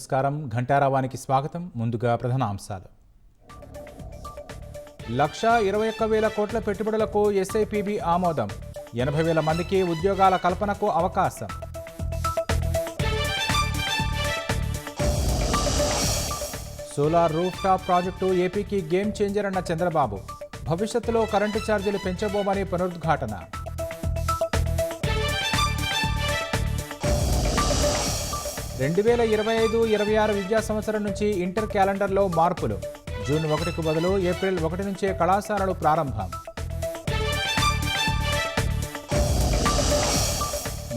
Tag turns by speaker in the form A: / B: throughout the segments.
A: నమస్కారం. ఘంటారావానికి స్వాగతం. ముందుగా ప్రధాన అంశాలు. 1,21,000 కోట్ల పెట్టుబడులకు ఎస్ఐపిబి ఆమోదం. 80,000 మందికి ఉద్యోగాల కల్పనకు అవకాశం. సోలార్ రూఫ్ టాప్ ప్రాజెక్టు ఏపీకి గేమ్ చేంజర్ అన్న చంద్రబాబు. భవిష్యత్తులో కరెంటు ఛార్జీలు పెంచబోమని పునరుద్ఘాటన. రెండు 2025-26 విద్యా సంవత్సరం నుంచి ఇంటర్ క్యాలెండర్లో మార్పులు. జూన్ 1కు బదులు ఏప్రిల్ 1 నుంచే కళాశాలలు ప్రారంభం.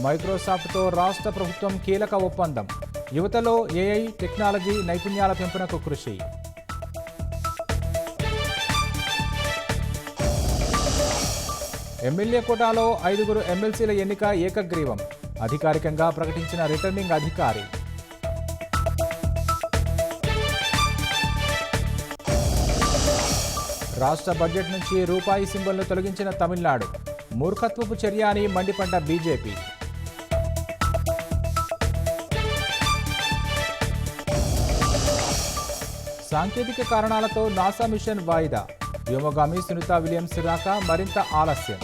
A: మైక్రోసాఫ్ట్తో రాష్ట్ర ప్రభుత్వం కీలక ఒప్పందం. యువతలో ఏఐ టెక్నాలజీ నైపుణ్యాల పెంపునకు కృషి. ఎమ్మెల్యే కోటాలో 5 ఎమ్మెల్సీల ఎన్నిక ఏకగ్రీవం. అధికారికంగా ప్రకటించిన రిటర్నింగ్ అధికారి. రాష్ట్ర బడ్జెట్ నుంచి రూపాయి సింబల్ను తొలగించిన తమిళనాడు. మూర్ఖత్వపు చర్య అని మండిపడ్డ బీజేపీ. సాంకేతిక కారణాలతో నాసా మిషన్ వాయిదా. వ్యోమగామి సునీత విలియమ్స్ రాక మరింత ఆలస్యం.